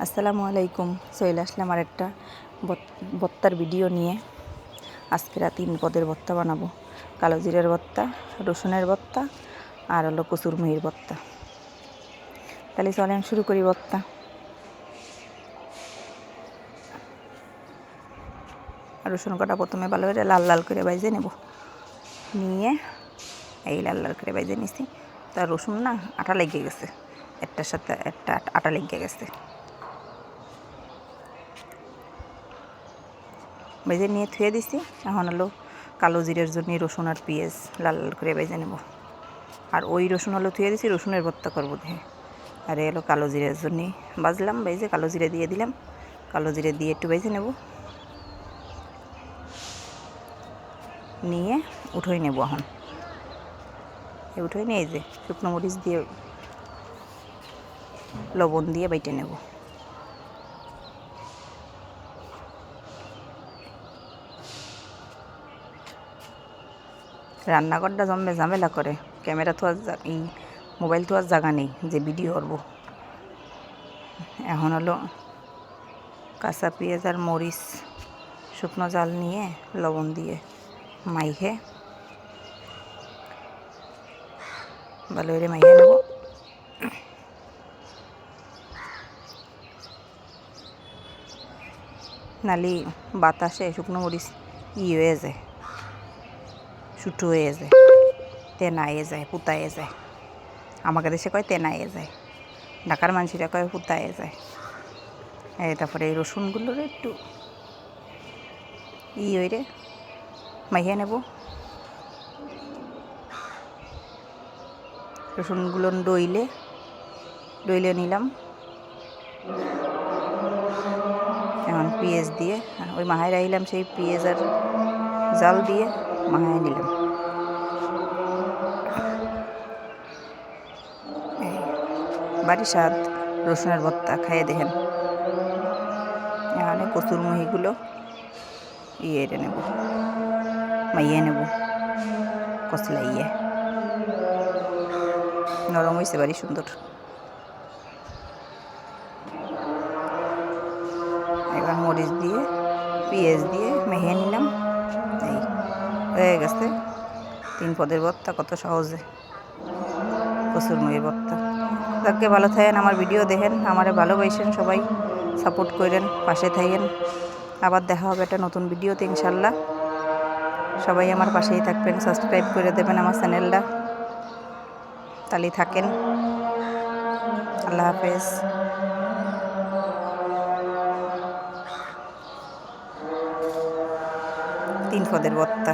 আসসালামু আলাইকুম। চলে আসলাম আর একটা ভর্তার ভিডিও নিয়ে। আজকে রাতে 3 পদের ভর্তা বানাবো। কালো জিরার ভর্তা, রসুনের ভর্তা আর হলো কচুরমুহির ভর্তা। তাহলে চলেন শুরু করি ভর্তা। রসুন কটা প্রথমে ভালো করে লাল লাল করে ভেজে নেব। নিয়ে এই লাল লাল করে ভেজে নিছি। তার রসুন না আটা লেগে গেছে, একটার সাথে একটা আটা লেগে গেছে। ভেজে নিয়ে ধুয়ে দিছি। এখন হলো কালো জিরের জন্য রসুন আর পেঁয়াজ লাল লাল করে ভেজে নেব। আর ওই রসুন হলো ধুয়ে দিছি, রসুনের ভর্তা করবো দেখে। আর এলো কালো জিরের জন্য বাজলাম, ভেজে কালো জিরে দিয়ে দিলাম। কালো জিরে দিয়ে একটু ভেজে নেব, নিয়ে উঠোই নেব। এখন উঠোই নিয়ে এই যে শুকনো মরিচ দিয়ে লবণ দিয়ে বেটে নেব। রান্নাঘরটা জমবে ঝামেলা করে, ক্যামেরা তো এই মোবাইল তো আর জায়গা নেই যে ভিডিও করব। এখন হলো কাঁচা পেঁয়াজ আর মরিচ শুকনো জাল নিয়ে লবণ দিয়ে মাইখে ভালো করে মাইখে নেব। নালি বাতাসে শুকনো মরিচ হয়ে যায়, শুটু হয়ে যায়, তেনায়ে যায়, পুতায়ে যায়। আমাকে দেশে কয় তেনায়ে যায়, ঢাকার মানুষেরা কয় পুতায়ে যায়। তারপরে এই রসুনগুলোর একটু হইরে মাইখে নেব। রসুনগুলো ডইলে নিলাম। এখন পেঁয়াজ দিয়ে ওই মাহায় রাখলাম, সেই পেঁয়াজ আর জাল দিয়ে মাহায় নিলাম। বাড়ির স্বাদ রসুনের ভর্তা খাইয়ে দেখেন। এখানে কচুরমুহিগুলো এটা নেব, মাইয়ে নেব, কচলাইয়ে নরম হয়েছে, বাড়ি সুন্দর। এবার মরিচ দিয়ে পেঁয়াজ দিয়ে মেখে নিলাম। এই হয়ে গেছে 3 পদের ভর্তা, কত সহজে কচুরমুহির ভর্তা। যাকে ভালো থাকেন, আমার ভিডিও দেখেন, আমারে ভালোবাসেন, সবাই সাপোর্ট করেন, পাশে থাকেন। আবার দেখা হবে একটা নতুন ভিডিওতে ইনশাল্লাহ। সবাই আমার পাশেই থাকবেন, সাবস্ক্রাইব করে দেবেন আমার চ্যানেলটা। তাহলেই থাকেন। আল্লাহ হাফেজ। 3 পদের ভর্তা।